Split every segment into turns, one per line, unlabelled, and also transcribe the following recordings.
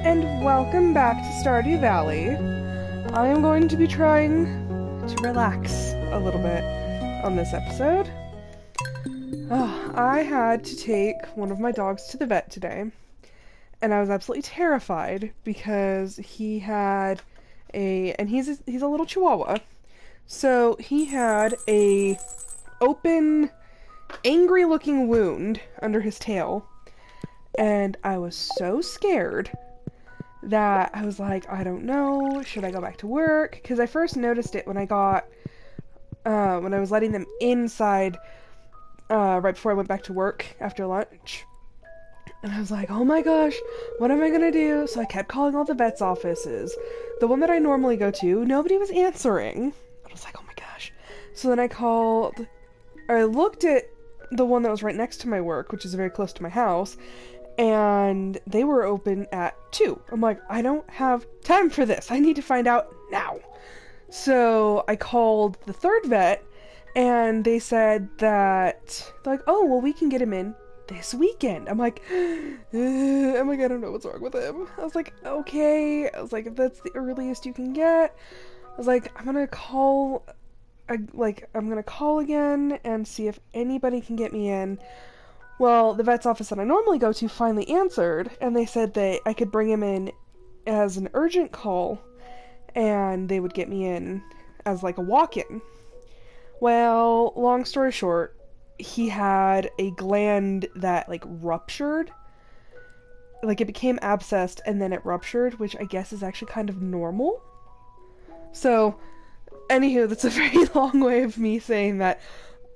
and welcome back to Stardew Valley. I am going to be trying to relax a little bit on this episode. I had to take one of my dogs to the vet today, and I was absolutely terrified because he had he's a little chihuahua, so he had a open, angry-looking wound under his tail. And I was so scared that I was like, I don't know, should I go back to work? Because I first noticed it when I was letting them inside right before I went back to work after lunch. And I was like, oh my gosh, what am I gonna do? So I kept calling all the vet's offices. The one that I normally go to, nobody was answering. I was like, oh my gosh. So then I looked at the one that was right next to my work, which is very close to my house, and they were open at 2. I'm like, I don't have time for this. I need to find out now. So I called the third vet, and they said that, they're like, oh, well, we can get him in this weekend. I'm like, I don't know what's wrong with him. I was like, okay. I was like, if that's the earliest you can get. I was like, I'm gonna call again and see if anybody can get me in. Well, the vet's office that I normally go to finally answered, and they said that I could bring him in as an urgent call, and they would get me in as like a walk-in. Well, long story short, he had a gland that like ruptured. Like it became abscessed and then it ruptured, which I guess is actually kind of normal. So, anywho, that's a very long way of me saying that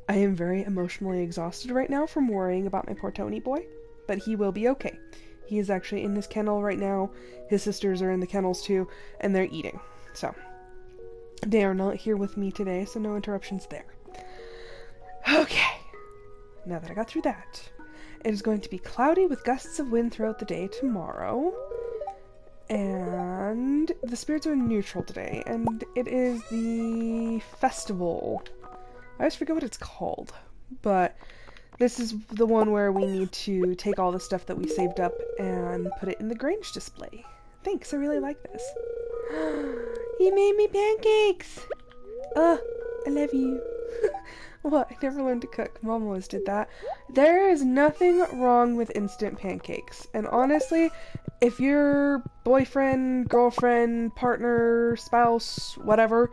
I am very emotionally exhausted right now from worrying about my poor Tony boy, but he will be okay. He is actually in his kennel right now. His sisters are in the kennels too, and they're eating. So, they are not here with me today, so no interruptions there. Okay, now that I got through that, it is going to be cloudy with gusts of wind throughout the day tomorrow. And the spirits are neutral today, and it is the festival. I always forget what it's called, but this is the one where we need to take all the stuff that we saved up and put it in the Grange display. Thanks, I really like this. He made me pancakes! I love you. What? I never learned to cook. Mom always did that. There is nothing wrong with instant pancakes. And honestly, if your boyfriend, girlfriend, partner, spouse, whatever,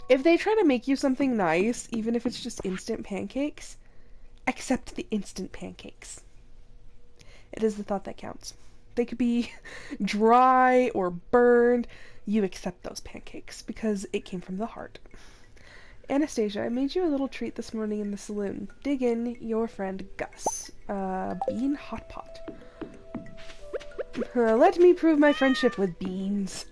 if they try to make you something nice, even if it's just instant pancakes, accept the instant pancakes. It is the thought that counts. They could be dry or burned. You accept those pancakes because it came from the heart. Anastasia, I made you a little treat this morning in the saloon. Dig in, your friend Gus. Bean hot pot. Let me prove my friendship with beans.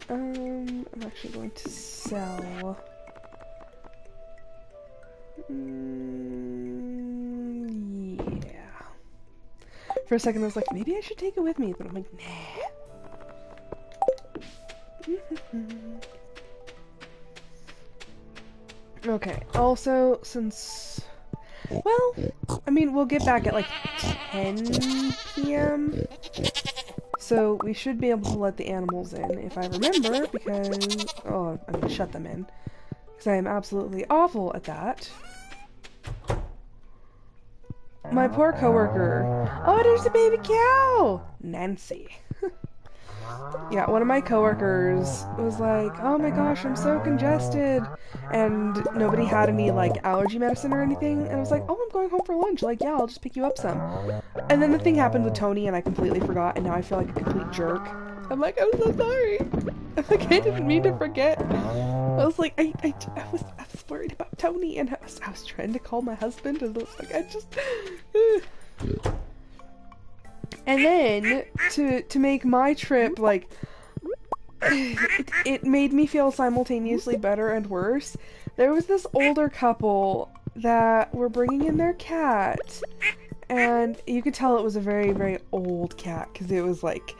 I'm actually going to sell. Yeah. For a second I was like, maybe I should take it with me, but I'm like, nah. Okay, also, since, well, I mean, we'll get back at like 10 p.m. So we should be able to let the animals in, if I remember, because, I'm gonna shut them in, because I am absolutely awful at that. My poor coworker. Oh, there's a baby cow! Nancy. Yeah, one of my coworkers was like, oh my gosh, I'm so congested, and nobody had any, like, allergy medicine or anything, and I was like, oh, I'm going home for lunch, like, yeah, I'll just pick you up some. And then the thing happened with Tony, and I completely forgot, and now I feel like a complete jerk. I'm like, I'm so sorry. I'm like, I didn't mean to forget. I was like, I was worried about Tony, and I was trying to call my husband, and I was like, And then, to make my trip, like, it made me feel simultaneously better and worse. There was this older couple that were bringing in their cat, and you could tell it was a very, very old cat, because it was, like,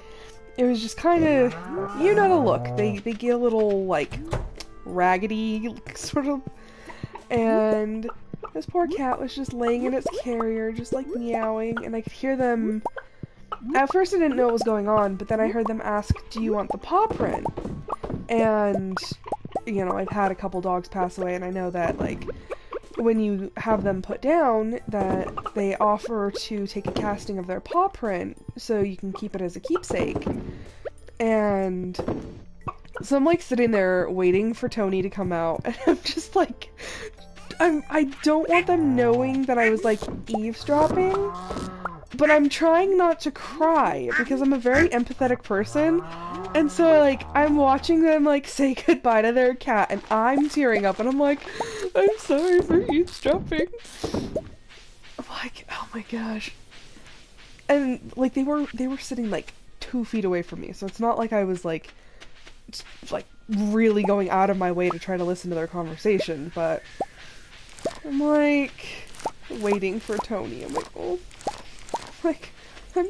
it was just kind of, you know the look. They get a little, like, raggedy, sort of, and this poor cat was just laying in its carrier, just, like, meowing, and I could hear them At first I didn't know what was going on, but then I heard them ask, do you want the paw print? And, you know, I've had a couple dogs pass away, and I know that, like, when you have them put down, that they offer to take a casting of their paw print so you can keep it as a keepsake. And so I'm like sitting there waiting for Tony to come out, and I'm just like, I don't want them knowing that I was like eavesdropping, but I'm trying not to cry because I'm a very empathetic person, and so like I'm watching them like say goodbye to their cat, and I'm tearing up, and I'm like, I'm sorry for eavesdropping. I'm like, oh my gosh. And like they were sitting like 2 feet away from me, so it's not like I was like really going out of my way to try to listen to their conversation, but I'm like waiting for Tony. I'm like, oh, like I'm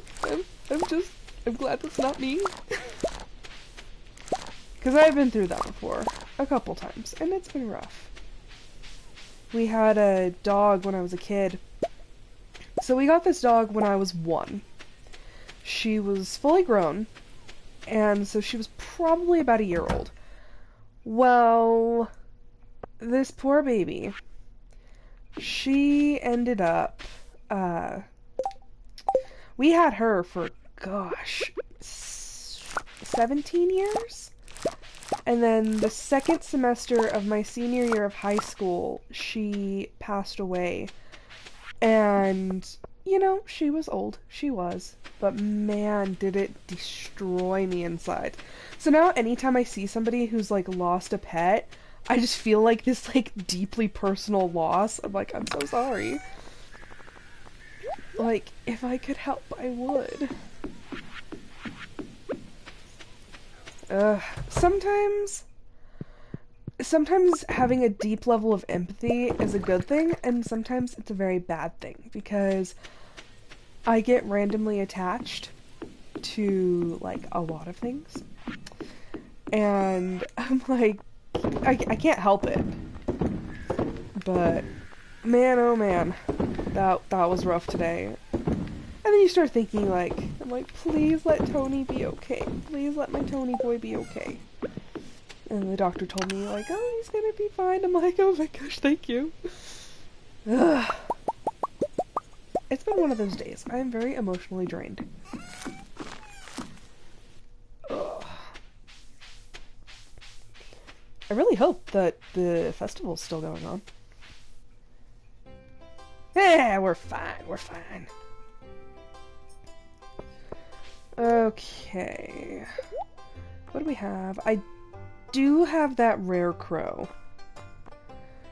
glad that's not me. Because I've been through that before a couple times, and it's been rough. We had a dog when I was a kid. So we got this dog when I was 1. She was fully grown, and so she was probably about a year old. Well, this poor baby, she ended up, we had her for, gosh, 17 years? And then the second semester of my senior year of high school, she passed away. And, you know, she was old. She was. But man, did it destroy me inside. So now anytime I see somebody who's, like, lost a pet, I just feel like this, like, deeply personal loss. I'm like, I'm so sorry. Like, if I could help, I would. Sometimes having a deep level of empathy is a good thing, and sometimes it's a very bad thing, because I get randomly attached to, like, a lot of things. And I'm like, I can't help it. But, man, oh man, that was rough today. And then you start thinking, like, I'm like, please let Tony be okay. Please let my Tony boy be okay. And the doctor told me, like, oh, he's gonna be fine. I'm like, oh my gosh, thank you. Ugh. It's been one of those days. I am very emotionally drained. Ugh. I really hope that the festival's still going on. Yeah, we're fine, we're fine. Okay. What do we have? I do have that rare crow.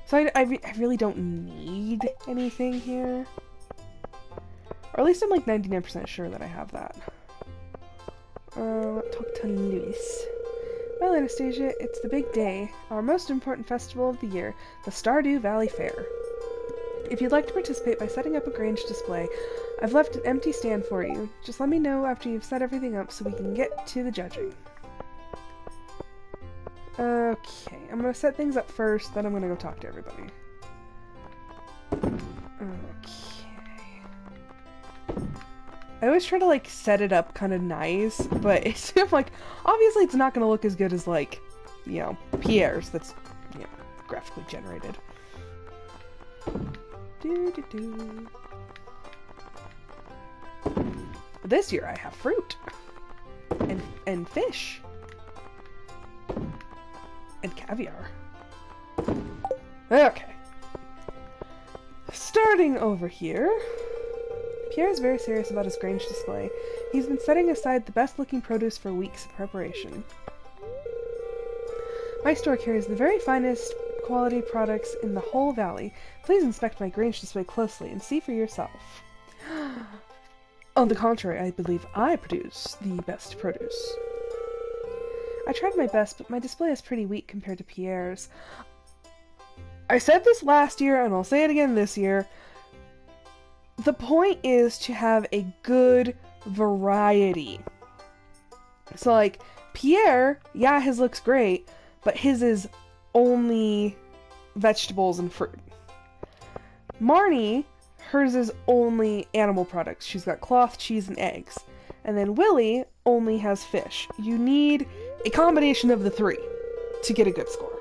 So I really don't need anything here. Or at least I'm like 99% sure that I have that. Talk to Luis. Well, Anastasia, it's the big day. Our most important festival of the year, the Stardew Valley Fair. If you'd like to participate by setting up a Grange display, I've left an empty stand for you. Just let me know after you've set everything up so we can get to the judging. Okay, I'm gonna set things up first, then I'm gonna go talk to everybody. Okay. I always try to, like, set it up kind of nice, but it's like, obviously it's not gonna look as good as, like, you know, Pierre's that's, you know, graphically generated. But this year I have fruit. And fish. And caviar. Okay. Starting over here. Pierre is very serious about his Grange display. He's been setting aside the best looking produce for weeks in preparation. My store carries the very finest quality products in the whole valley. Please inspect my Grange display closely and see for yourself. On the contrary, I believe I produce the best produce. I tried my best, but my display is pretty weak compared to Pierre's. I said this last year, and I'll say it again this year. The point is to have a good variety. So, like, Pierre, yeah, his looks great, but his is only vegetables and fruit. Marnie, hers is only animal products. She's got cloth, cheese, and eggs. And then Willy only has fish. You need a combination of the three to get a good score.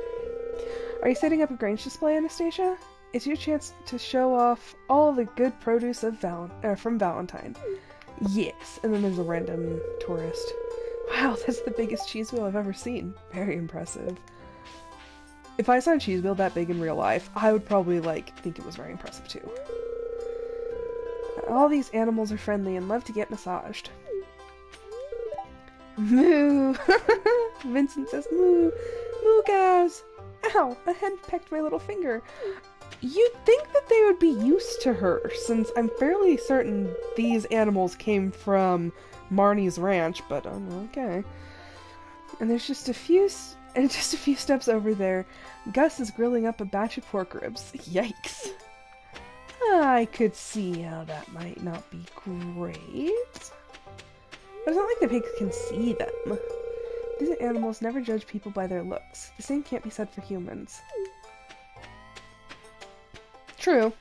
Are you setting up a Grange display, Anastasia? It's your chance to show off all the good produce of from Valentine. Yes. And then there's a random tourist. Wow, that's the biggest cheese wheel I've ever seen. Very impressive. If I saw a cheese wheel that big in real life, I would probably, think it was very impressive too. All these animals are friendly and love to get massaged. Moo! Vincent says moo! Moo cows! Ow! A hen pecked my little finger. You'd think that they would be used to her, since I'm fairly certain these animals came from Marnie's ranch, but okay. And there's just a few steps over there, Gus is grilling up a batch of pork ribs. Yikes. I could see how that might not be great. But it's not like the pigs can see them. These animals never judge people by their looks. The same can't be said for humans. True.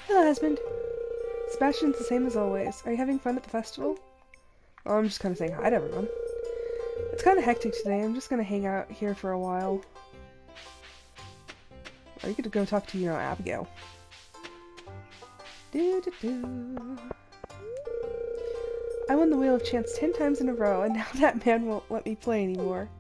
Hello, husband. Sebastian's the same as always. Are you having fun at the festival? Oh, I'm just kind of saying hi to everyone. It's kind of hectic today. I'm just going to hang out here for a while. Or you could go talk to, Abigail. I won the Wheel of Chance 10 times in a row, and now that man won't let me play anymore.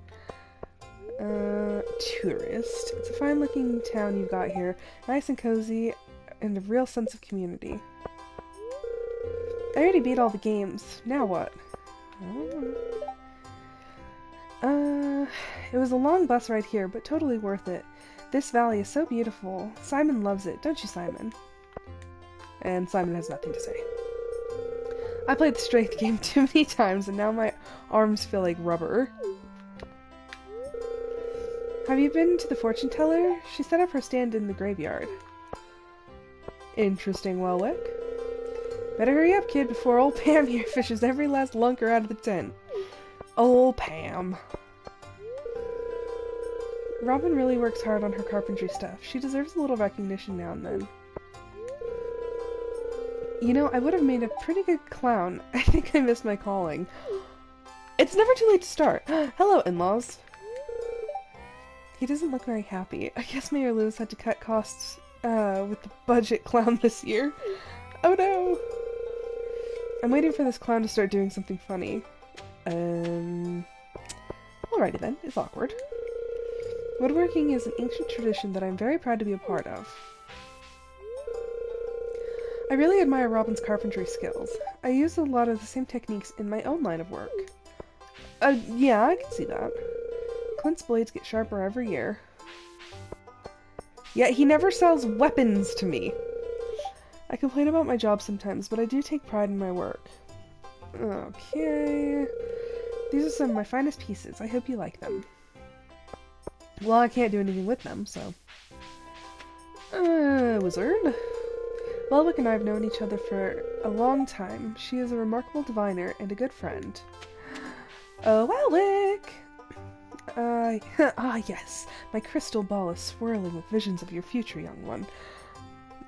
Tourist. It's a fine-looking town you've got here. Nice and cozy, and a real sense of community. I already beat all the games. Now what? It was a long bus ride here, but totally worth it. This valley is so beautiful. Simon loves it, don't you, Simon? And Simon has nothing to say. I played the strength game too many times, and now my arms feel like rubber. Have you been to the fortune teller? She set up her stand in the graveyard. Interesting, Welwick. Better hurry up, kid, before old Pam here fishes every last lunker out of the tent. Old Pam. Robin really works hard on her carpentry stuff. She deserves a little recognition now and then. I would have made a pretty good clown. I think I missed my calling. It's never too late to start. Hello, in-laws. He doesn't look very happy. I guess Mayor Lewis had to cut costs with the budget clown this year. Oh no! I'm waiting for this clown to start doing something funny. Alrighty then. It's awkward. Woodworking is an ancient tradition that I'm very proud to be a part of. I really admire Robin's carpentry skills. I use a lot of the same techniques in my own line of work. Yeah, I can see that. Clint's blades get sharper every year. Yet he never sells weapons to me. I complain about my job sometimes, but I do take pride in my work. Okay. These are some of my finest pieces. I hope you like them. Well, I can't do anything with them, so... Wizard? Welwick and I have known each other for a long time. She is a remarkable diviner and a good friend. Oh, Welwick! Yes. My crystal ball is swirling with visions of your future, young one.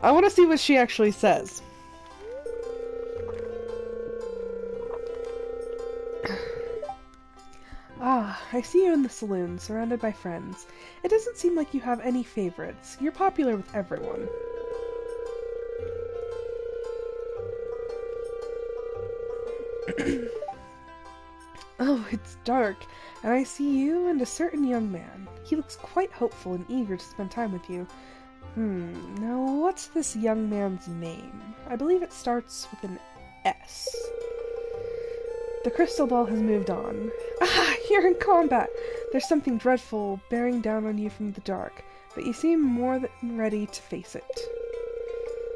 I want to see what she actually says. I see you in the saloon, surrounded by friends. It doesn't seem like you have any favorites. You're popular with everyone. Oh, it's dark, and I see you and a certain young man. He looks quite hopeful and eager to spend time with you. Now what's this young man's name? I believe it starts with an S. The crystal ball has moved on. You're in combat! There's something dreadful bearing down on you from the dark, but you seem more than ready to face it.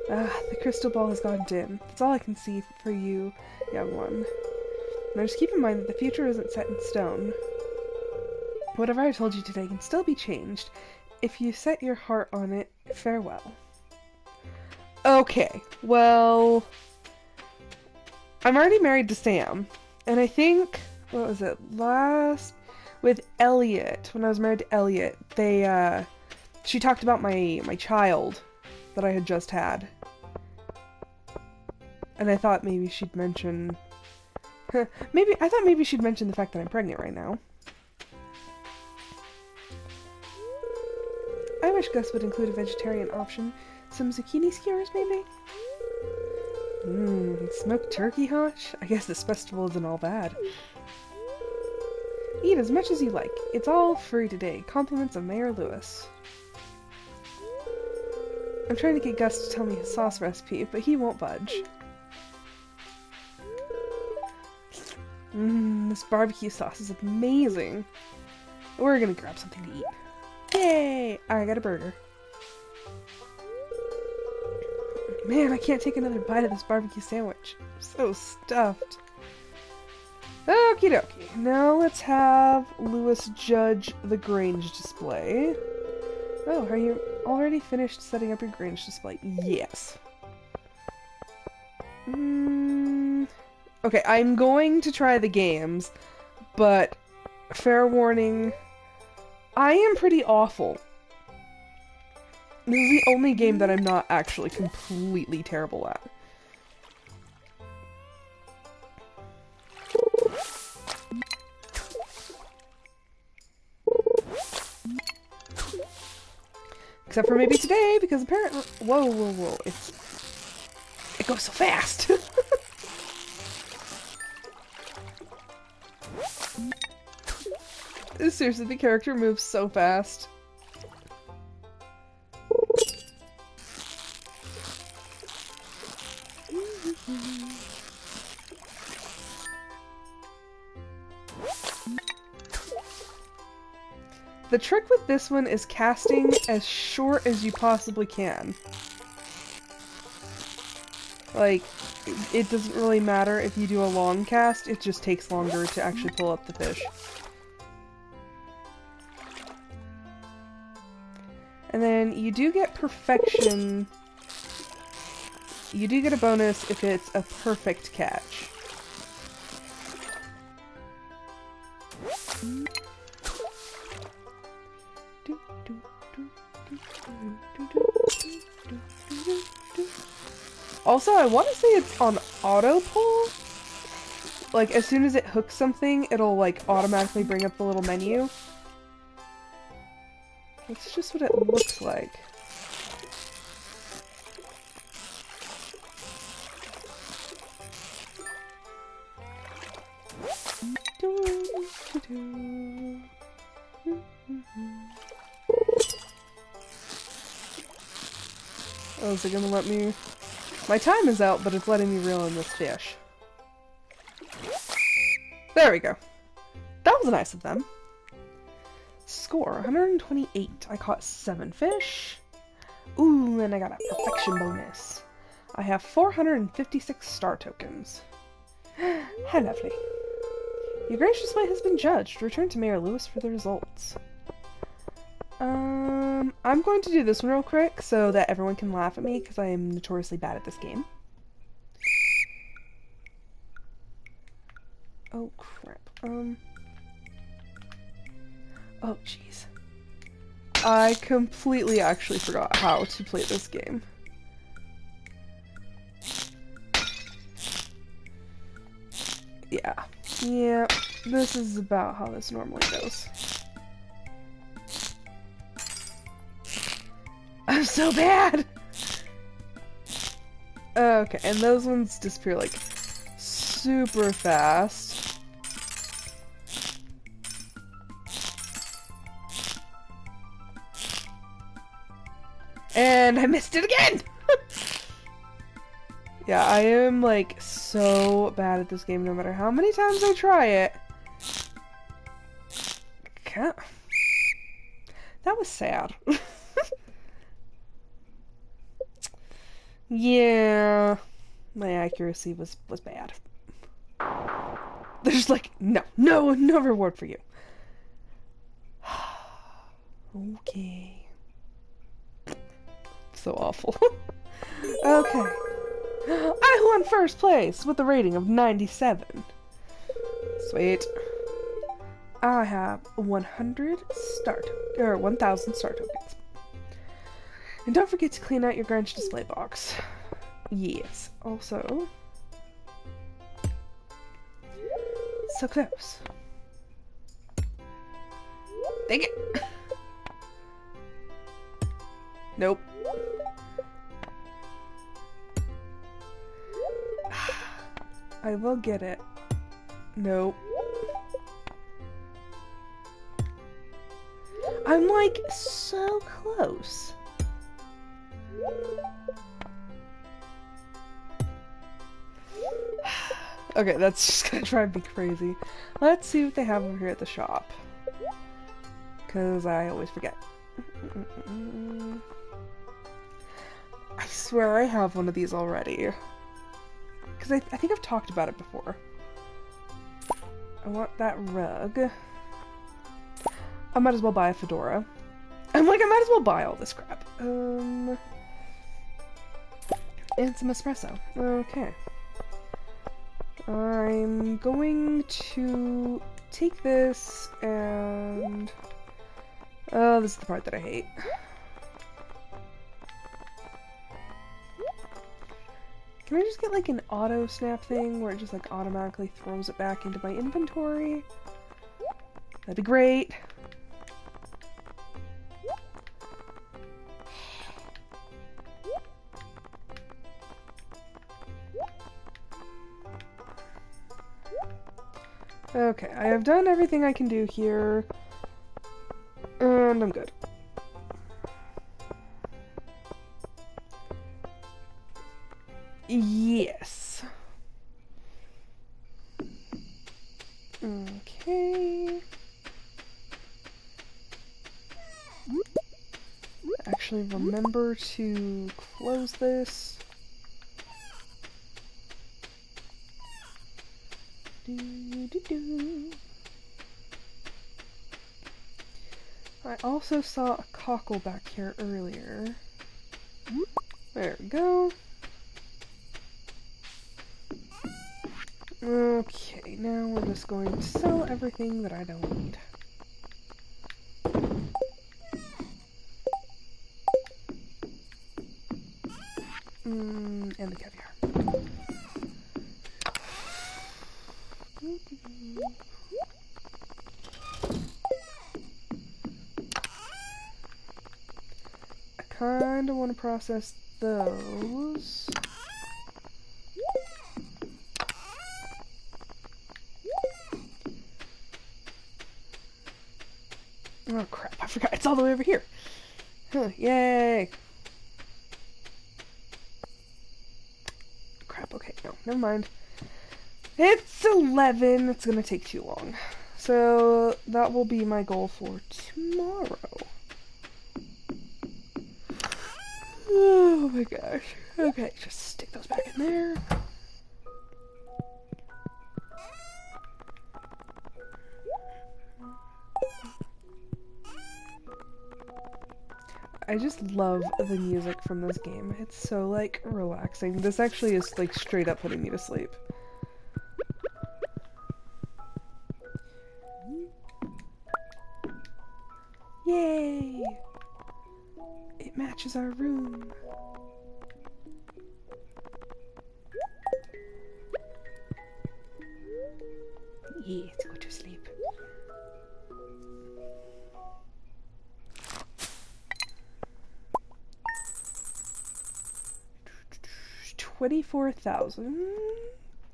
The crystal ball has gone dim. That's all I can see for you, young one. Now just keep in mind that the future isn't set in stone. Whatever I told you today can still be changed. If you set your heart on it, farewell. Okay, well... I'm already married to Sam. And I think, what was it, with Elliot, when I was married to Elliot, she talked about my child that I had just had. And I thought maybe she'd mention... I thought maybe she'd mention the fact that I'm pregnant right now. I wish Gus would include a vegetarian option. Some zucchini skewers, maybe? Smoked turkey haunch? I guess this festival isn't all bad. Eat as much as you like. It's all free today. Compliments of Mayor Lewis. I'm trying to get Gus to tell me his sauce recipe, but he won't budge. This barbecue sauce is amazing. We're gonna grab something to eat. Yay! I got a burger. Man, I can't take another bite of this barbecue sandwich. I'm so stuffed. Okie dokie. Now let's have Lewis judge the Grange display. Oh, are you already finished setting up your Grange display? Yes. Okay, I'm going to try the games, but fair warning, I am pretty awful. This is the only game that I'm not actually completely terrible at. Except for maybe today, because apparently... Whoa. It goes so fast! Seriously, the character moves so fast. The trick with this one is casting as short as you possibly can. Like, it doesn't really matter if you do a long cast, it just takes longer to actually pull up the fish. And then you do get perfection. You do get a bonus if it's a perfect catch. Also, I want to say it's on auto pull. Like, as soon as it hooks something, it'll, like, automatically bring up the little menu. That's just what it looks like. Oh, is it gonna let me... My time is out, but it's letting me reel in this fish. There we go. That was nice of them. Score, 128. I caught 7 fish. Ooh, and I got a perfection bonus. I have 456 star tokens. How lovely. Your Grange display has been judged. Return to Mayor Lewis for the results. I'm going to do this one real quick so that everyone can laugh at me because I am notoriously bad at this game. Oh crap. Oh jeez. I completely actually forgot how to play this game. Yeah, this is about how this normally goes. I'm so bad! Okay, and those ones disappear like super fast. And I missed it again! Yeah, I am like so bad at this game no matter how many times I try it. Can't. That was sad. Yeah, my accuracy was bad. There's like, no reward for you. Okay. So awful. Okay. I won first place with a rating of 97. Sweet. I have 1,000 star tokens. And don't forget to clean out your Grange display box. Yes. Also, So close. Dang it. Nope. I will get it. Nope. I'm like so close. Okay, that's just gonna drive me crazy. Let's see what they have over here at the shop. Because I always forget. I swear I have one of these already. Because I think I've talked about it before. I want that rug. I might as well buy a fedora. I'm like, I might as well buy all this crap. And some espresso. Okay. I'm going to take this and... Oh, this is the part that I hate. Can I just get like an auto snap thing where it just like automatically throws it back into my inventory? That'd be great. Okay, I have done everything I can do here, and I'm good. Yes. Okay. Actually, remember to close this. I also saw a cockle back here earlier. There we go. Okay, now we're just going to sell everything that I don't need. And the caviar. I kinda want to process those. Oh crap, I forgot it's all the way over here. Huh, yay! Crap, okay, no, never mind. It's 11, it's gonna take too long. So that will be my goal for tomorrow. Oh my gosh. Okay, just stick those back in there. I just love the music from this game. It's so, like, relaxing. This actually is, like, straight up putting me to sleep. Yay! It matches our room. Yeah, let's go to sleep. $24,000.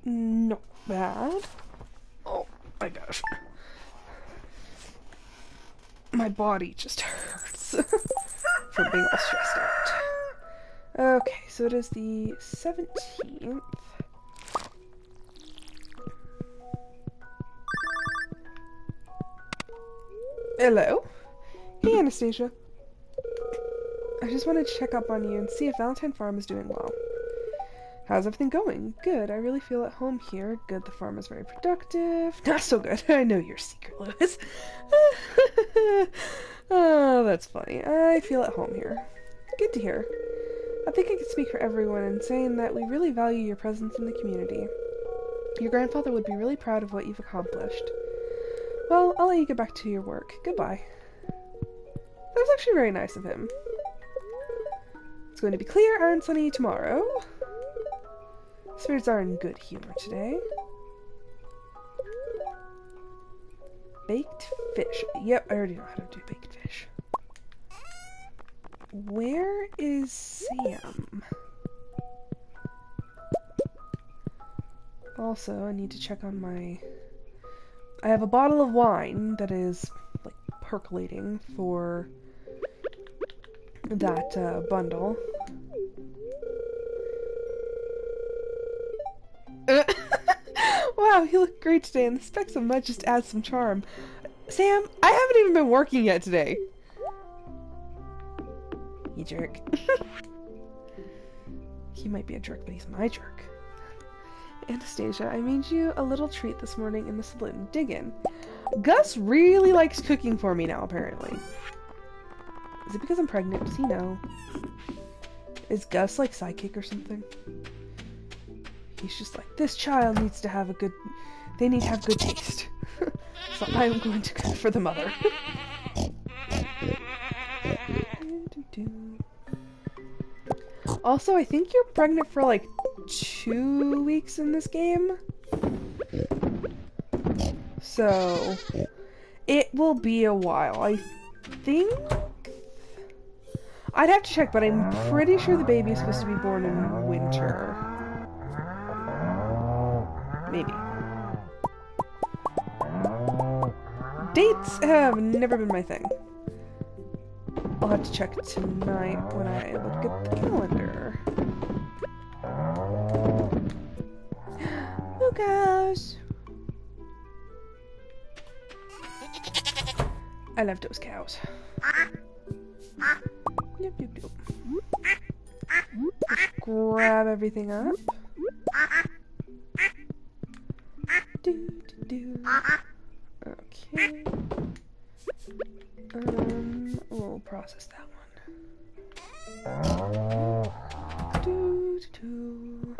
Not bad. Oh my gosh. My body just hurts from being all stressed out. Okay, so it is the 17th. Hello? Hey, Anastasia. I just wanted to check up on you and see if Valentine Farm is doing well. How's everything going? Good. I really feel at home here. Good. The farm is very productive. Not so good. I know your secret, Lewis. Oh, that's funny. I feel at home here. Good to hear. I think I can speak for everyone in saying that we really value your presence in the community. Your grandfather would be really proud of what you've accomplished. Well, I'll let you get back to your work. Goodbye. That was actually very nice of him. It's going to be clear and sunny tomorrow. Spirits are in good humor today. Baked fish. Yep, I already know how to do baked fish. Where is Sam? Also, I need to check on my... I have a bottle of wine that is, like, percolating for that bundle. Wow, you look great today, and the specks of mud just add some charm. Sam, I haven't even been working yet today. You jerk. He might be a jerk, but he's my jerk. Anastasia, I made you a little treat this morning in the saloon. Dig in. Gus really likes cooking for me now, apparently. Is it because I'm pregnant? Does he know? Is Gus like sidekick or something? He's just like, this child needs to have a good... They need to have good taste. So I'm going to cook for the mother. Also, I think you're pregnant for like 2 weeks in this game. So, it will be a while. I think... I'd have to check, but I'm pretty sure the baby is supposed to be born in winter. Maybe. Dates have never been my thing. I'll have to check tonight when I look at the calendar. Oh gosh. I love those cows. Yep, yep, yep. Just grab everything up. Do, do, do. Okay. We'll process that one. Do, do, do.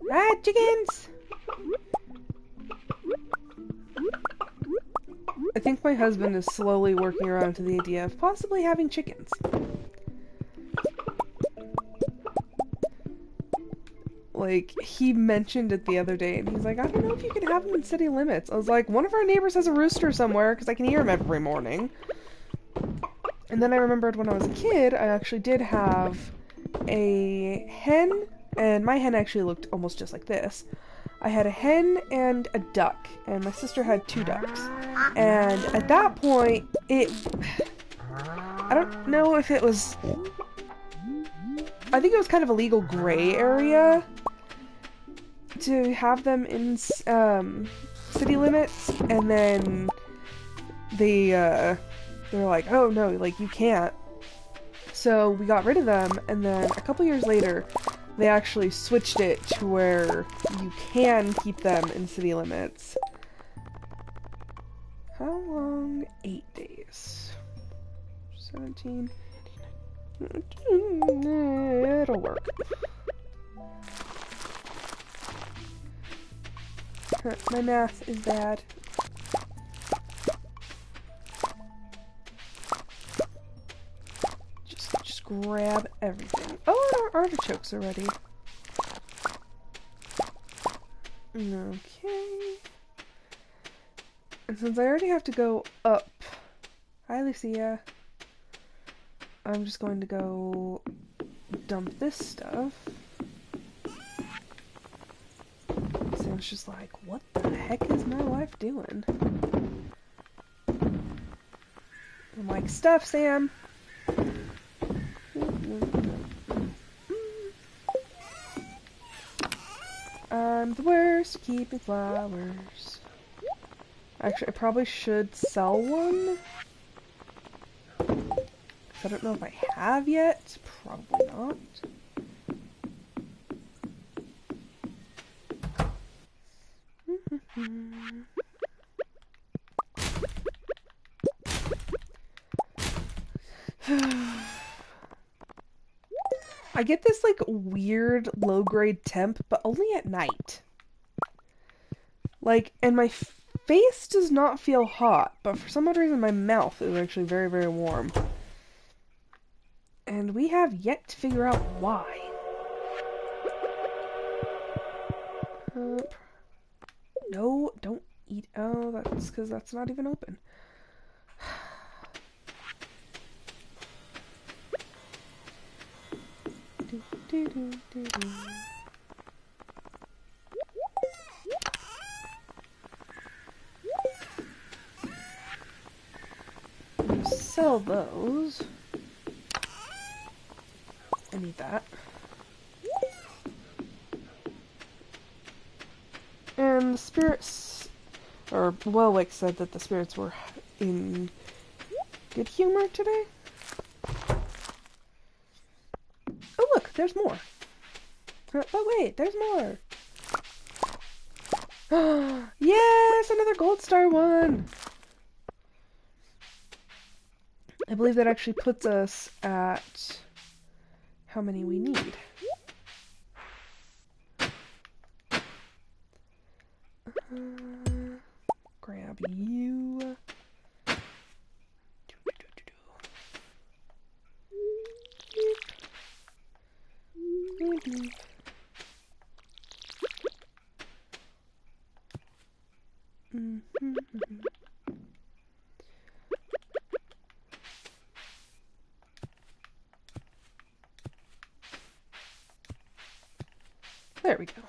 Right, chickens! I think my husband is slowly working around to the idea of possibly having chickens. Like, he mentioned it the other day, and he's like, I don't know if you can have them in city limits. I was like, one of our neighbors has a rooster somewhere, because I can hear him every morning. And then I remembered when I was a kid, I actually did have a hen, and my hen actually looked almost just like this. I had a hen and a duck, and my sister had 2 ducks. And at that point, I don't know if it was... I think it was kind of a legal gray area to have them in city limits, and then they're like, oh no, like you can't. So we got rid of them, and then a couple years later they actually switched it to where you can keep them in city limits. How long? 8 days. 17. It'll work. My math is bad. Just grab everything. Oh, and our artichokes are ready. Okay. And since I already have to go up... Hi, Lucia. I'm just going to go dump this stuff. So it's just like, what the heck is my wife doing? I'm like, stuff, Sam! I'm the worst at keeping flowers. Actually, I probably should sell one. I don't know if I have yet. Probably not. I get this like weird low-grade temp, but only at night. Like, and my face does not feel hot, but for some odd reason my mouth is actually very, very warm. And we have yet to figure out why. No, don't eat. Oh, that's because that's not even open. Do, do, do, do, do. I'm gonna sell those. I need that. And the spirits, or Welwick said that the spirits were in good humor today. Oh look, there's more. Oh wait, there's more. Yes, another gold star one. I believe that actually puts us at how many we need. Grab you. There we go.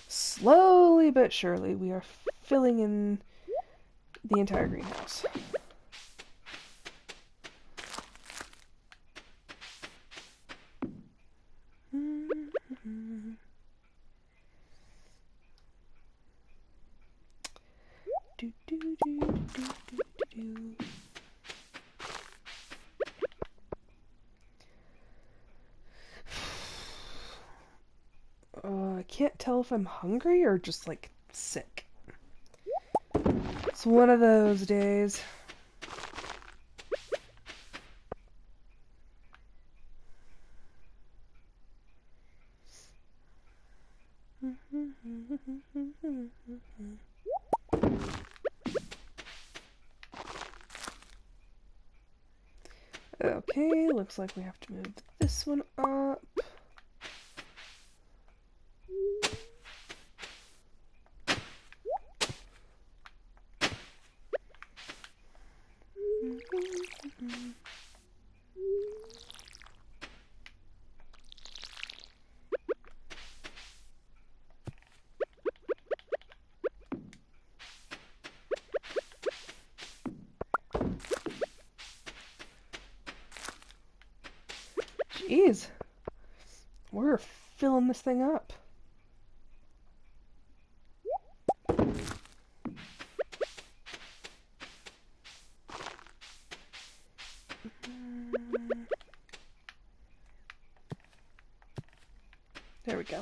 Slowly but surely, we are filling in the entire greenhouse. Do, do, do, do, do, do. I can't tell if I'm hungry or just like sick. It's one of those days. Okay, looks like we have to move this one up. Jeez, we're filling this thing up. There we go.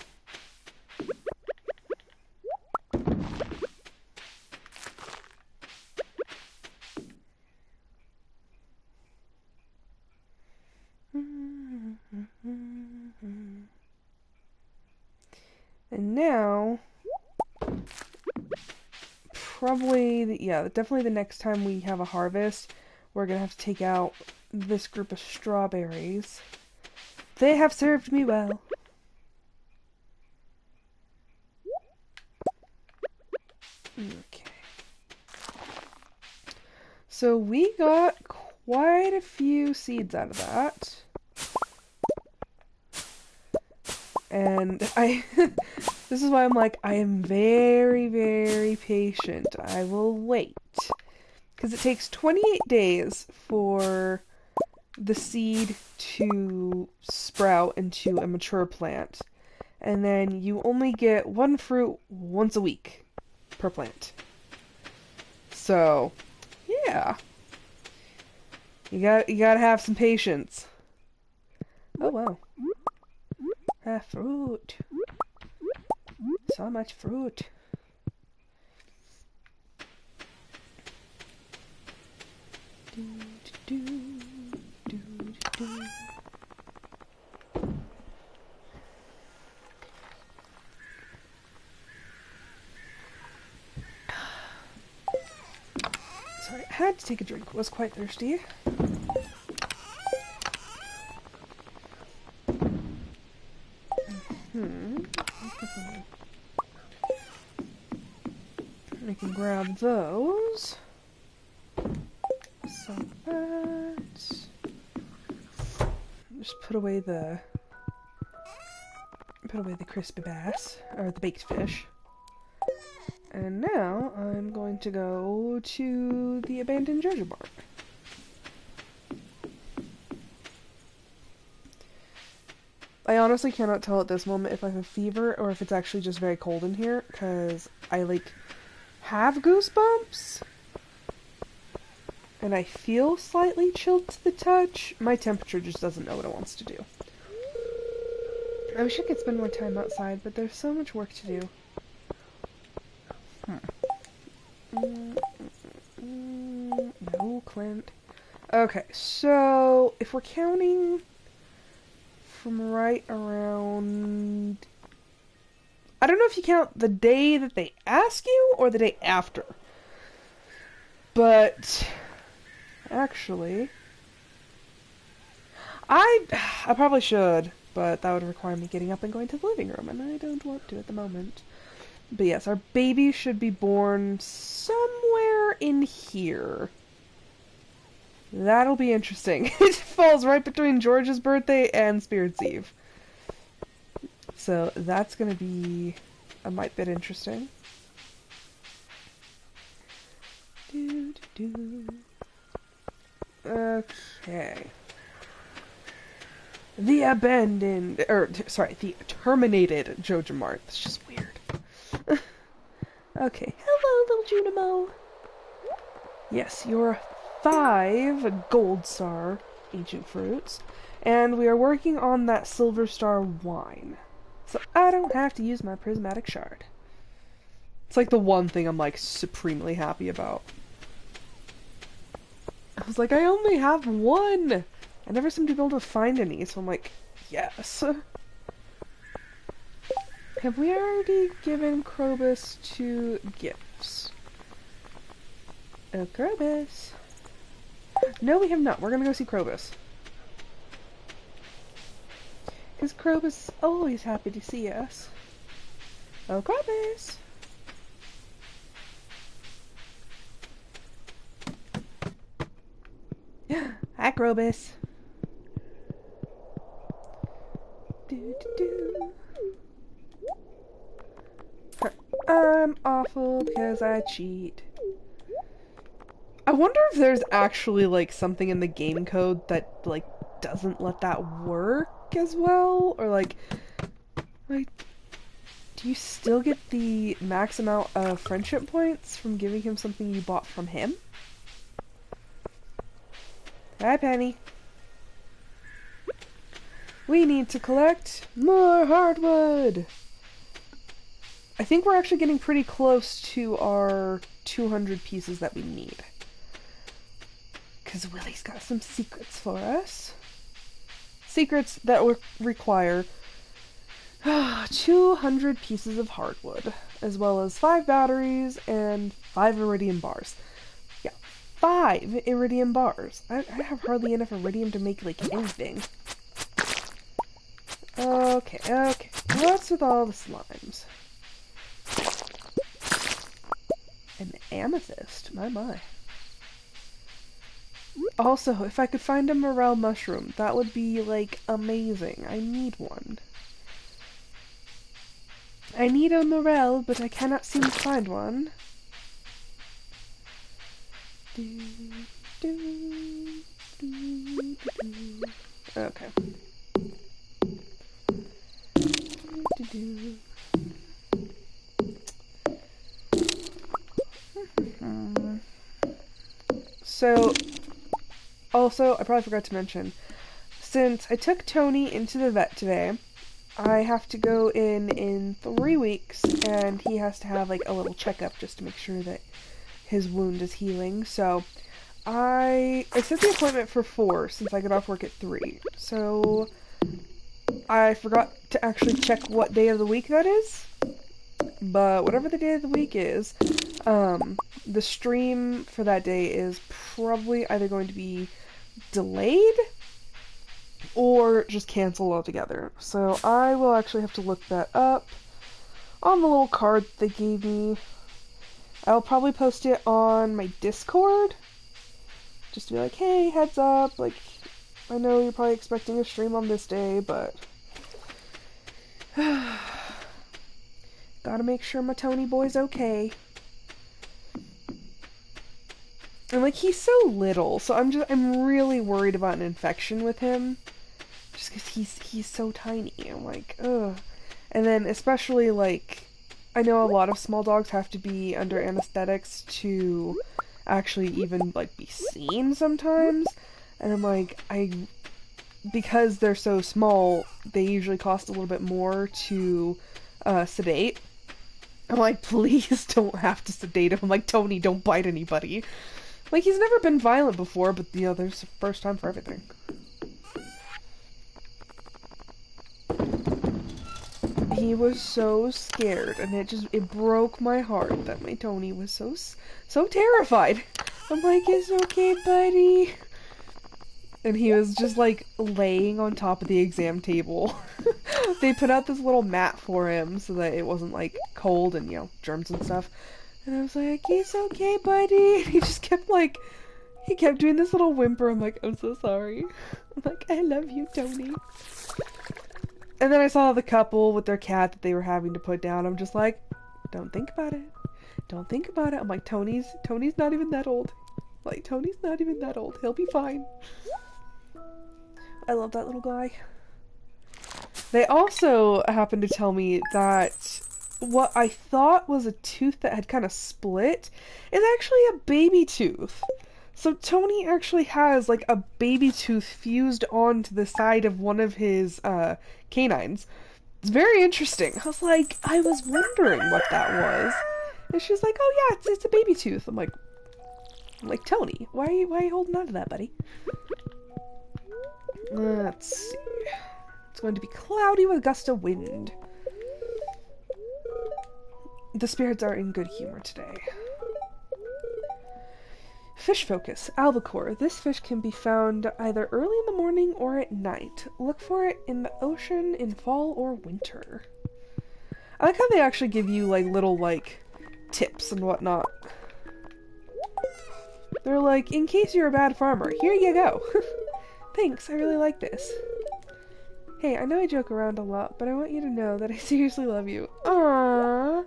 And now, definitely the next time we have a harvest, we're gonna have to take out this group of strawberries. They have served me well. Okay. So we got quite a few seeds out of that. And this is why I'm like, I am very, very patient. I will wait. Because it takes 28 days for the seed to sprout into a mature plant. And then you only get one fruit once a week per plant. So, yeah. You gotta have some patience. Oh wow. Fruit. So much fruit. Do, do, do, do, do. Sorry, I had to take a drink. I was quite thirsty. can grab those. So that. Just put away the crispy bass or the baked fish. And now I'm going to go to the abandoned Jojo Mart. I honestly cannot tell at this moment if I have a fever or if it's actually just very cold in here, because I, like, have goosebumps. And I feel slightly chilled to the touch. My temperature just doesn't know what it wants to do. I wish I could spend more time outside, but there's so much work to do. No, Clint. Okay, so if we're counting from right around... I don't know if you count the day that they ask you or the day after. But actually, I probably should, but that would require me getting up and going to the living room, and I don't want to at the moment. But yes, our baby should be born somewhere in here. That'll be interesting. It falls right between George's birthday and Spirit's Eve. So that's going to be a mite bit interesting. Okay. The terminated Jojo Mart. It's just weird. Okay. Hello, little Junimo. Yes, you're 5 gold star ancient fruits, and we are working on that silver star wine. So I don't have to use my prismatic shard. It's like the one thing I'm like supremely happy about. I was like, I only have one! I never seem to be able to find any, so I'm like, yes. Have we already given Krobus 2 gifts? Oh, Krobus. No, we have not. We're gonna go see Krobus. Because Krobus is always happy to see us. Oh, Krobus! Hi, Krobus. I'm awful because I cheat. I wonder if there's actually, like, something in the game code that, like, doesn't let that work as well? Or, like, do you still get the max amount of friendship points from giving him something you bought from him? Hi, Penny. We need to collect more hardwood! I think we're actually getting pretty close to our 200 pieces that we need. Because Willie's got some secrets for us. Secrets that require 200 pieces of hardwood, as well as 5 batteries and 5 iridium bars. Yeah, 5 iridium bars. I have hardly enough iridium to make, like, anything. Okay. What's with all the slimes? An amethyst, my. Also, if I could find a morel mushroom, that would be, like, amazing. I need one. I need a morel, but I cannot seem to find one. Okay. So, also, I probably forgot to mention, since I took Tony into the vet today, I have to go in 3 weeks, and he has to have, like, a little checkup just to make sure that his wound is healing. So, I set the appointment for 4 since I got off work at 3. So, I forgot to actually check what day of the week that is. But whatever the day of the week is, the stream for that day is probably either going to be delayed or just canceled altogether. So I will actually have to look that up on the little card they gave me. I'll probably post it on my Discord. Just to be like, hey, heads up, like, I know you're probably expecting a stream on this day, but gotta make sure my Tony boy's okay. And like, he's so little, so I'm really worried about an infection with him. Just because he's so tiny. I'm like, ugh. And then especially like, I know a lot of small dogs have to be under anesthetics to actually even like be seen sometimes. And I'm like, because they're so small, they usually cost a little bit more to sedate. I'm like, please don't have to sedate him. I'm like, Tony, don't bite anybody. Like, he's never been violent before, but, you know, there's a first time for everything. He was so scared, and it broke my heart that my Tony was so terrified. I'm like, it's okay, buddy. And he was just, like, laying on top of the exam table. They put out this little mat for him so that it wasn't, like, cold and, you know, germs and stuff. And I was like, it's okay, buddy. And he just kept, like, he kept doing this little whimper. I'm like, I'm so sorry. I'm like, I love you, Tony. And then I saw the couple with their cat that they were having to put down. I'm just like, don't think about it. Don't think about it. I'm like, Tony's not even that old. Like, Tony's not even that old. He'll be fine. I love that little guy. They also happened to tell me that what I thought was a tooth that had kind of split is actually a baby tooth. So Tony actually has like a baby tooth fused onto the side of one of his canines. It's very interesting. I was wondering what that was. And she's like, oh yeah, it's a baby tooth. I'm like, Tony, why are you holding on to that, buddy? Let's see. It's going to be cloudy with a gust of wind. The spirits are in good humor today. Fish focus, albacore. This fish can be found either early in the morning or at night. Look for it in the ocean in fall or winter. I like how they actually give you like little like tips and whatnot. They're like, in case you're a bad farmer, here you go. Thanks, I really like this. Hey, I know I joke around a lot, but I want you to know that I seriously love you. Aww.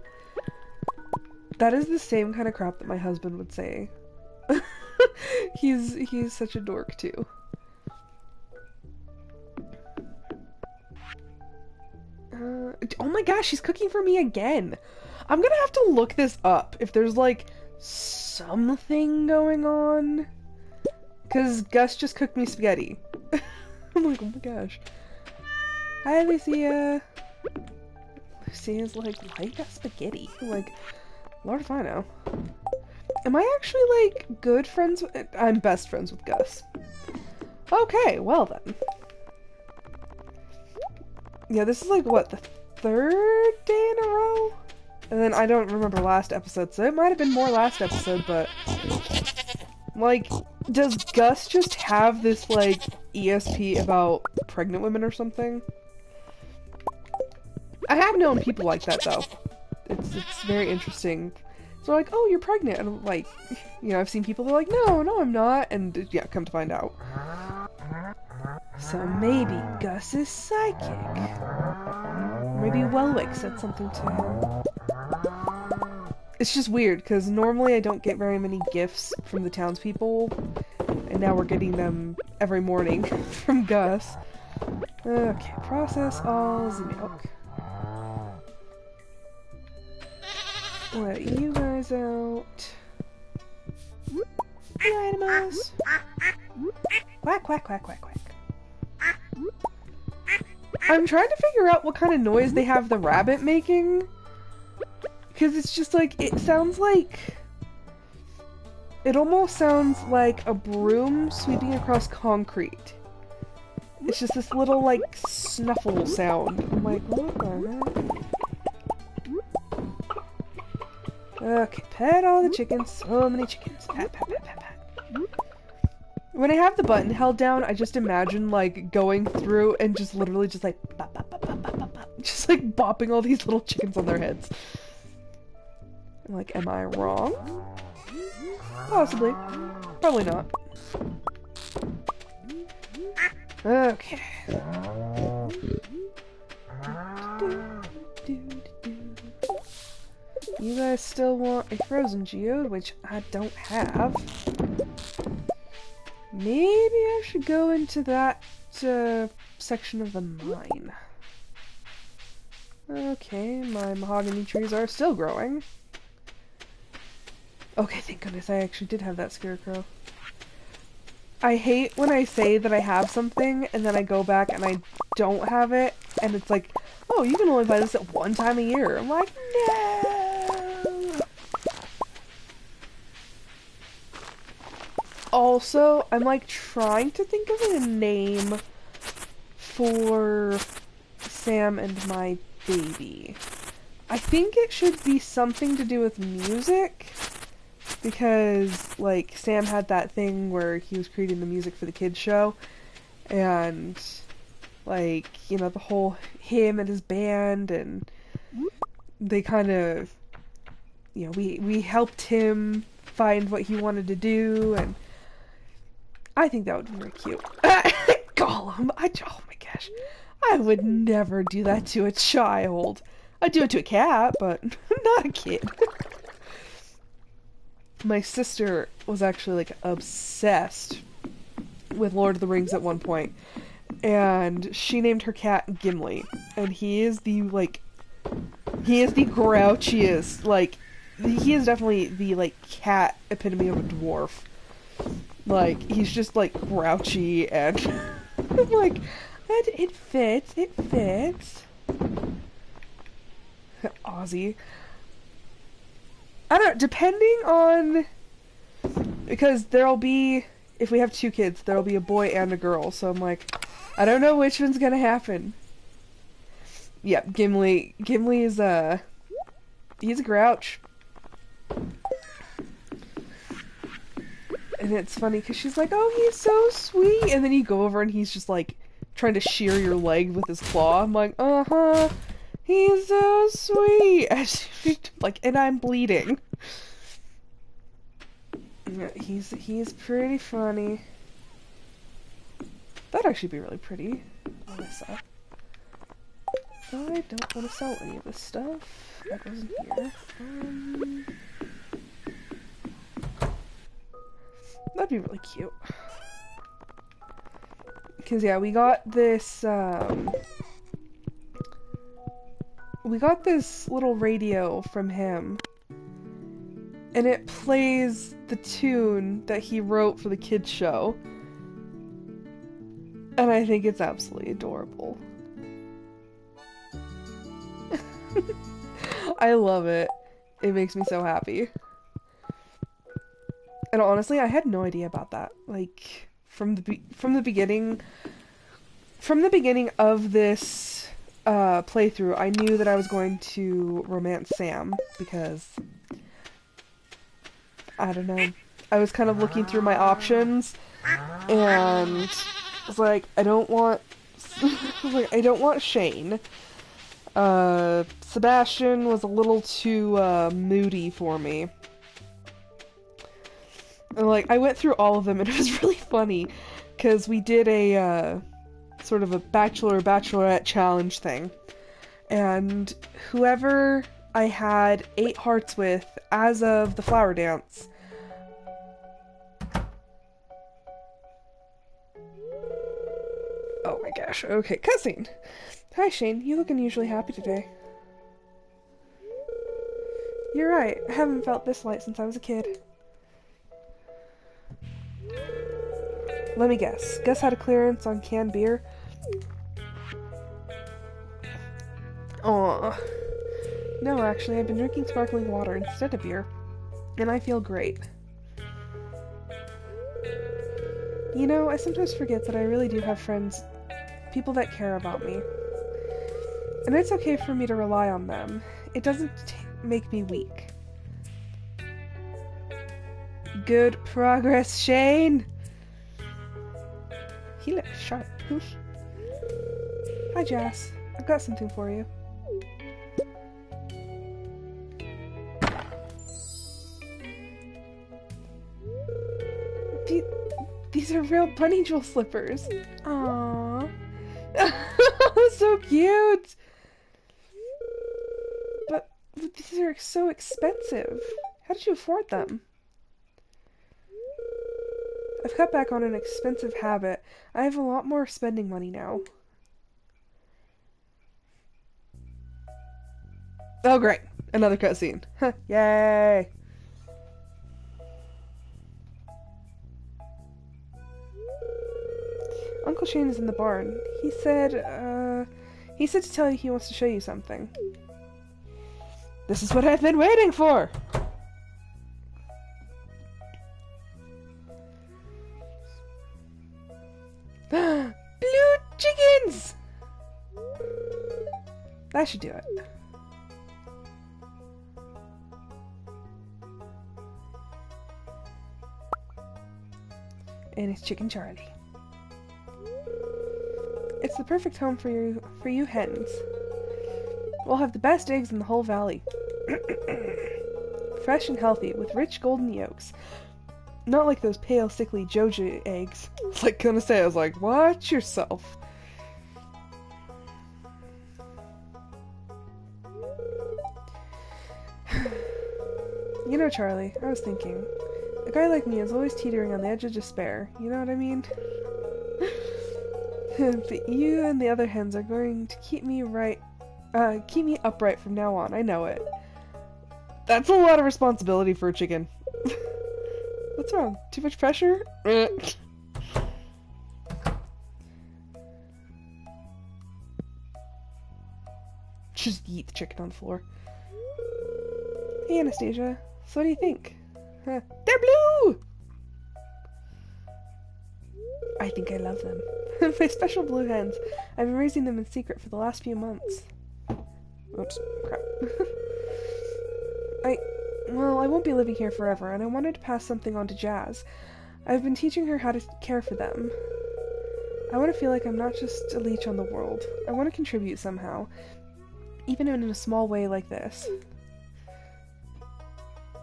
That is the same kind of crap that my husband would say. He's such a dork too. Oh my gosh, she's cooking for me again. I'm gonna have to look this up if there's like something going on. Cause Gus just cooked me spaghetti. I'm like, oh my gosh. Hi, Lucia. Lucia's like, why you got spaghetti? I'm like, Lord if I know. Am I actually like good friends with... I'm best friends with Gus. Okay, well then. Yeah, this is like, what, the third day in a row? And then I don't remember last episode, so it might have been more last episode, but... Like, does Gus just have this, like, ESP about pregnant women or something? I have known people like that, though. It's very interesting. So like, oh, you're pregnant, and I'm like, you know, I've seen people that are like, no, I'm not, and yeah, come to find out. So maybe Gus is psychic. Maybe Welwick said something to him. It's just weird, because normally I don't get very many gifts from the townspeople, and now we're getting them every morning from Gus. Okay, process all the milk. Let you guys out. Hey, animals! Quack, quack, quack, quack, quack. I'm trying to figure out what kind of noise they have the rabbit making. Because it's just like, it sounds like... It almost sounds like a broom sweeping across concrete. It's just this little, like, snuffle sound. I'm like, what the heck? Okay, pet all the chickens. So many chickens. Pat, pat, pat, pat, pat. When I have the button held down, I just imagine, like, going through and just literally just, like, bop, bop, bop, bop, bop, bop, bop. Just, like, bopping all these little chickens on their heads. Like, am I wrong? Possibly. Probably not. Okay. You guys still want a frozen geode, which I don't have. Maybe I should go into that section of the mine. Okay, my mahogany trees are still growing. Okay, thank goodness I actually did have that scarecrow. I hate when I say that I have something, and then I go back and I don't have it, and it's like, oh, you can only buy this at one time a year. I'm like, no! Also, I'm like trying to think of a name for Sam and my baby. I think it should be something to do with music, because, like, Sam had that thing where he was creating the music for the kids show, and, like, you know, the whole him and his band, and they kind of, you know, we helped him find what he wanted to do, and I think that would be very cute. Gollum! Oh my gosh. I would never do that to a child. I'd do it to a cat, but not a kid. My sister was actually, like, obsessed with Lord of the Rings at one point, and she named her cat Gimli, and he is the grouchiest, like, he is definitely the, like, cat epitome of a dwarf. Like, he's just, like, grouchy, and I'm like, it fits. Ozzy. I don't know, depending on, because there'll be, if we have two kids, there'll be a boy and a girl, so I'm like, I don't know which one's gonna happen. Yep, Gimli is, he's a grouch. And it's funny, because she's like, oh, he's so sweet, and then you go over and he's just, like, trying to shear your leg with his claw. I'm like, uh-huh. He's so sweet! Like, and I'm bleeding. Yeah, he's pretty funny. That'd actually be really pretty. Melissa. I don't want to sell any of this stuff. That goes in here. That'd be really cute. Because, yeah, we got this little radio from him, and it plays the tune that he wrote for the kids show, and I think it's absolutely adorable. I love it. It makes me so happy. And honestly, I had no idea about that. Like, from the beginning of this playthrough, I knew that I was going to romance Sam, because, I don't know, I was kind of looking through my options, and I was like, I don't want Shane. Sebastian was a little too moody for me. And, like, I went through all of them, and it was really funny, because we did a sort of a bachelorette challenge thing, and whoever I had 8 hearts with as of the flower dance, oh my gosh, okay, cutscene. Hi Shane, you look unusually happy today. You're right, I haven't felt this light since I was a kid. Let me guess. Gus had a clearance on canned beer? Aw. No, actually, I've been drinking sparkling water instead of beer, and I feel great. You know, I sometimes forget that I really do have friends, people that care about me. And it's okay for me to rely on them. It doesn't make me weak. Good progress, Shane! He looks sharp. Hi, Jas. I've got something for you. These are real bunny jewel slippers. Aww. So cute! But these are so expensive. How did you afford them? I've cut back on an expensive habit. I have a lot more spending money now. Oh, great. Another cutscene. Yay! Uncle Shane is in the barn. He said to tell you he wants to show you something. This is what I've been waiting for! Blue chickens! That should do it. And it's Chicken Charlie. It's the perfect home for you hens. We'll have the best eggs in the whole valley. Fresh and healthy, with rich golden yolks. Not like those pale, sickly Joja eggs. It's like gonna say, I was like, watch yourself. You know, Charlie, I was thinking, a guy like me is always teetering on the edge of despair. You know what I mean? But you and the other hens are going to keep me upright from now on. I know it. That's a lot of responsibility for a chicken. What's wrong? Too much pressure? Just eat the chicken on the floor. Hey, Anastasia. So what do you think? They're blue! I think I love them. My special blue hens. I've been raising them in secret for the last few months. Oops, crap. Well, I won't be living here forever, and I wanted to pass something on to Jazz. I've been teaching her how to care for them. I want to feel like I'm not just a leech on the world. I want to contribute somehow, even in a small way like this.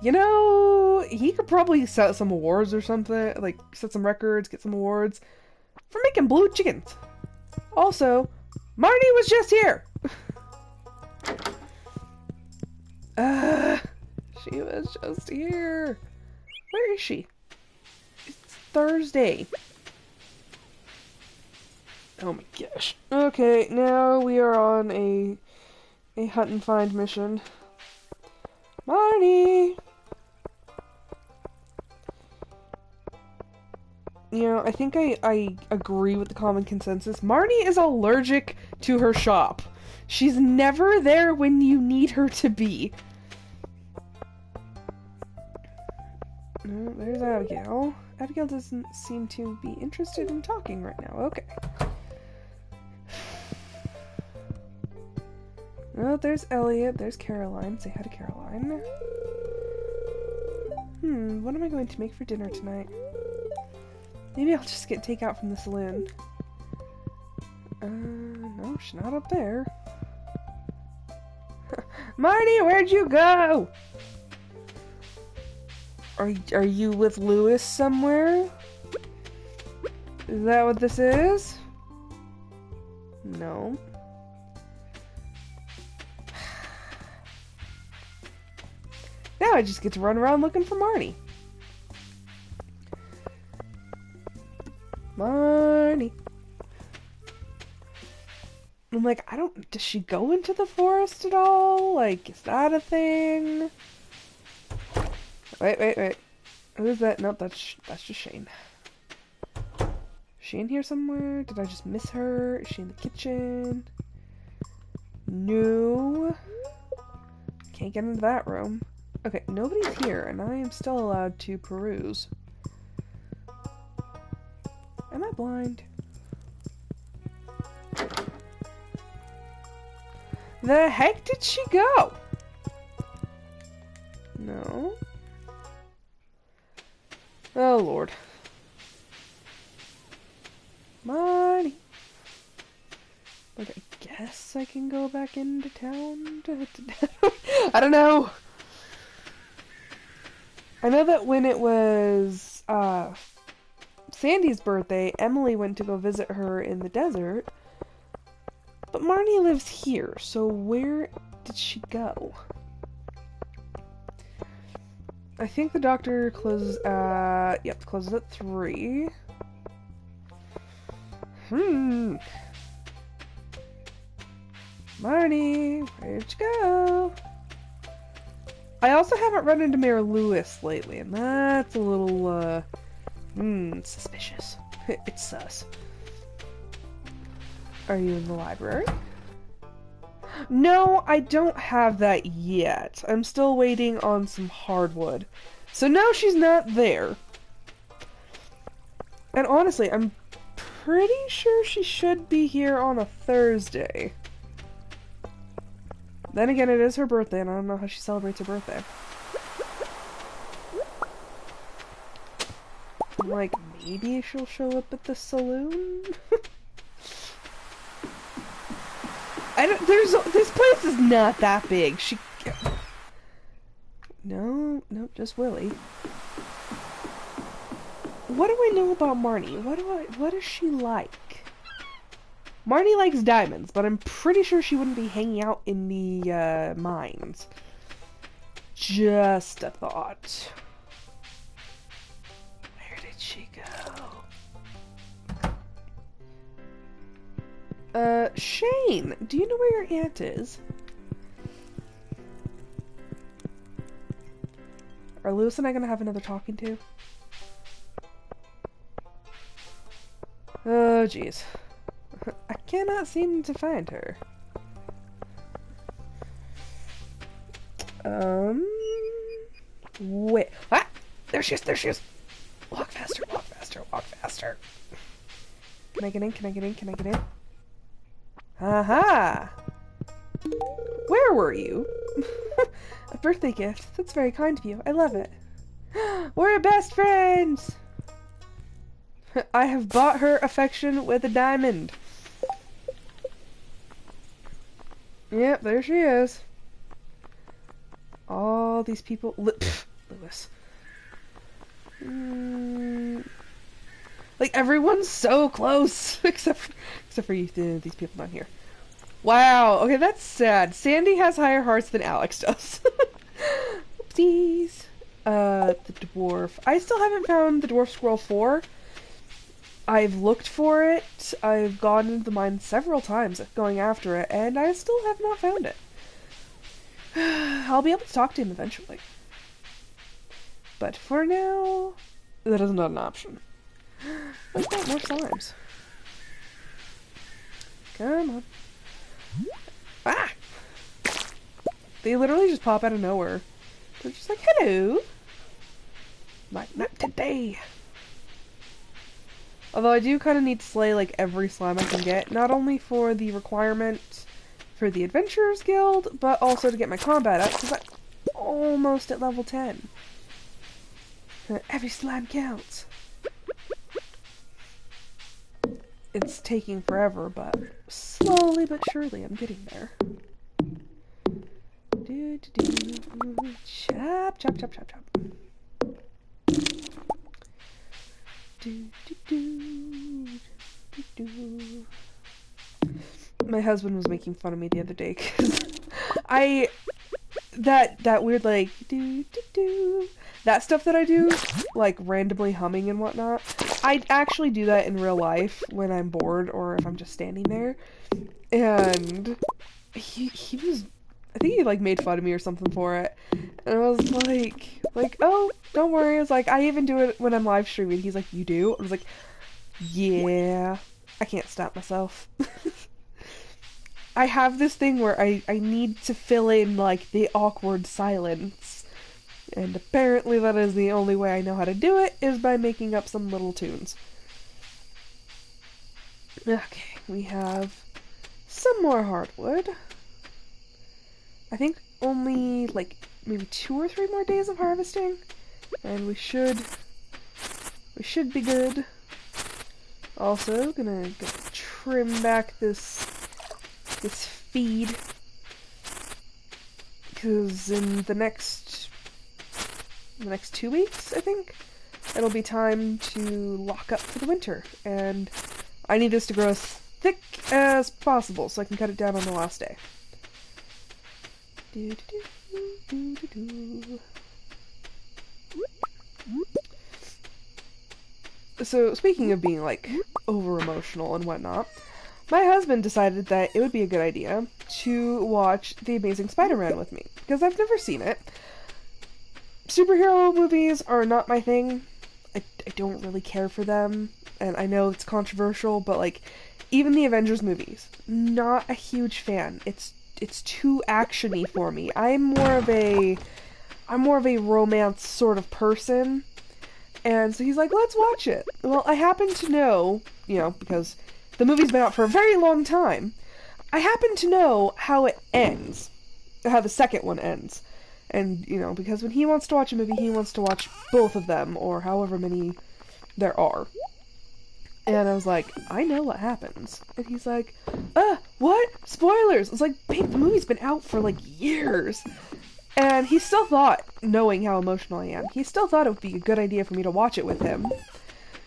You know, he could probably set some awards or something, like set some records, get some awards for making blue chickens. Also, Marnie was just here! She was just here. Where is she? It's Thursday. Oh my gosh. Okay, now we are on a hunt and find mission. Marnie! You know, I think I agree with the common consensus. Marnie is allergic to her shop. She's never there when you need her to be. No, there's Abigail. Abigail doesn't seem to be interested in talking right now. Okay. Oh, there's Elliot. There's Caroline. Say hi to Caroline. What am I going to make for dinner tonight? Maybe I'll just get takeout from the saloon. No, she's not up there. Marty, where'd you go? Are you with Lewis somewhere? Is that what this is? No. Now I just get to run around looking for Marnie. Marnie. I'm like, does she go into the forest at all? Like, is that a thing? Wait. Who's that? Nope, that's just Shane. Is she in here somewhere? Did I just miss her? Is she in the kitchen? No. Can't get into that room. Okay, nobody's here, and I am still allowed to peruse. Am I blind? The heck did she go? No. Oh, Lord. Marty. Like, I guess I can go back into town to I don't know. I know that when it was, Sandy's birthday, Emily went to go visit her in the desert. But Marnie lives here, so where did she go? I think the doctor closes at... Yep, closes at 3. Marnie, where'd you go? I also haven't run into Mayor Lewis lately, and that's a little, suspicious. It's sus. Are you in the library? No, I don't have that yet. I'm still waiting on some hardwood. So no, she's not there. And honestly, I'm pretty sure she should be here on a Thursday. Then again, it is her birthday, and I don't know how she celebrates her birthday. Like, maybe she'll show up at the saloon? This place is not that big. No, just Willie. What do I know about Marnie? What is she like? Marnie likes diamonds, but I'm pretty sure she wouldn't be hanging out in the, mines. Just a thought. Where did she go? Shane, do you know where your aunt is? Are Lewis and I gonna have another talking to? Oh, jeez. I cannot seem to find her. Wait. Ah! There she is! Walk faster. Can I get in? Aha! Where were you? A birthday gift. That's very kind of you. I love it. We're best friends! I have bought her affection with a diamond. Yep, there she is. All these people... Lewis. Like, everyone's so close! except for you, these people down here. Wow, okay, that's sad. Sandy has higher hearts than Alex does. Oopsies. The dwarf. I still haven't found the dwarf squirrel 4. I've looked for it. I've gone into the mine several times going after it, and I still have not found it. I'll be able to talk to him eventually. But for now, that is not an option. I've got more slimes. Come on. Ah! They literally just pop out of nowhere. They're just like, hello! Like, not today! Although I do kind of need to slay, like, every slime I can get. Not only for the requirement for the Adventurers Guild, but also to get my combat up, because I'm almost at level 10. Every slime counts. It's taking forever, but slowly but surely I'm getting there. Chop, chop, chop, chop, chop. My husband was making fun of me the other day because that weird like that stuff that I do, like randomly humming and whatnot. I actually do that in real life when I'm bored or if I'm just standing there. And he was, I think he like made fun of me or something for it. And I was like, oh, don't worry. I was like, I even do it when I'm live streaming. He's like, you do? I was like, yeah, I can't stop myself. I have this thing where I need to fill in like the awkward silence. And apparently that is the only way I know how to do it, is by making up some little tunes. Okay, we have some more hardwood. I think only like maybe 2 or 3 more days of harvesting, and we should be good. Also, gonna trim back this feed, because in the next 2 weeks, I think, it'll be time to lock up for the winter, and I need this to grow as thick as possible so I can cut it down on the last day. So, speaking of being, like, over-emotional and whatnot, my husband decided that it would be a good idea to watch The Amazing Spider-Man with me, because I've never seen it. Superhero movies are not my thing. I don't really care for them, and I know it's controversial, but, like, even the Avengers movies, not a huge fan. It's too action-y for me. I'm more of a romance sort of person. And so he's like, let's watch it. Well, I happen to know, because the movie's been out for a very long time, I happen to know how it ends. How the second one ends. And, because when he wants to watch a movie, he wants to watch both of them, or however many there are. And I was like, I know what happens. And he's like, what? Spoilers! It's like, babe, the movie's been out for, like, years. And he still thought, knowing how emotional I am, he still thought it would be a good idea for me to watch it with him.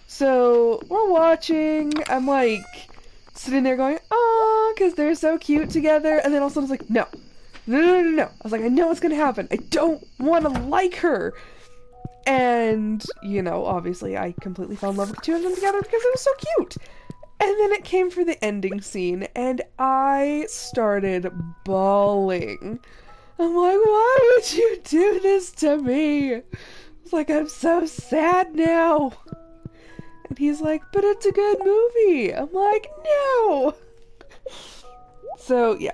So, we're watching, I'm like, sitting there going, "Aw," because they're so cute together, and then all of a sudden it's like, no. I was like, I know what's gonna happen. I don't want to like her. And, obviously I completely fell in love with the two of them together because it was so cute. And then it came for the ending scene, and I started bawling. I'm like, why would you do this to me? It's like, I'm so sad now. And he's like, but it's a good movie. I'm like, no. So, yeah.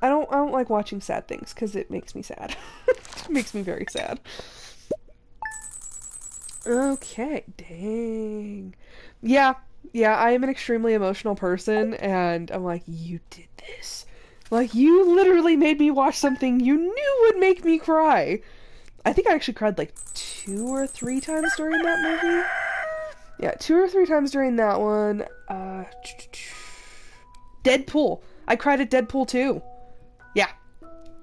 I don't like watching sad things, because it makes me sad. It makes me very sad. Okay, dang. Yeah, I am an extremely emotional person, and I'm like, you did this. Like, you literally made me watch something you knew would make me cry. I think I actually cried like 2 or 3 times during that movie. Yeah, 2 or 3 times during that one. Deadpool. I cried at Deadpool 2. Yeah,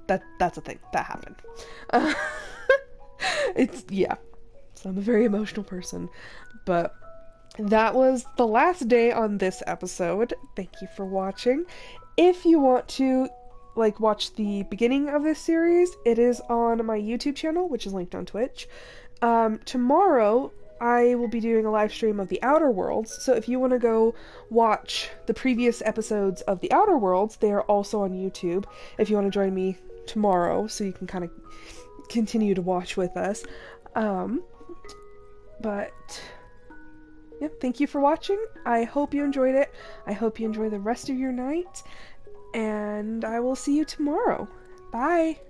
that's a thing. That happened. Yeah. So I'm a very emotional person. But that was the last day on this episode. Thank you for watching. If you want to, watch the beginning of this series, it is on my YouTube channel, which is linked on Twitch. Tomorrow, I will be doing a live stream of The Outer Worlds, so if you want to go watch the previous episodes of The Outer Worlds, they are also on YouTube, if you want to join me tomorrow, so you can kind of continue to watch with us. But yeah, thank you for watching. I hope you enjoyed it. I hope you enjoy the rest of your night. And I will see you tomorrow. Bye!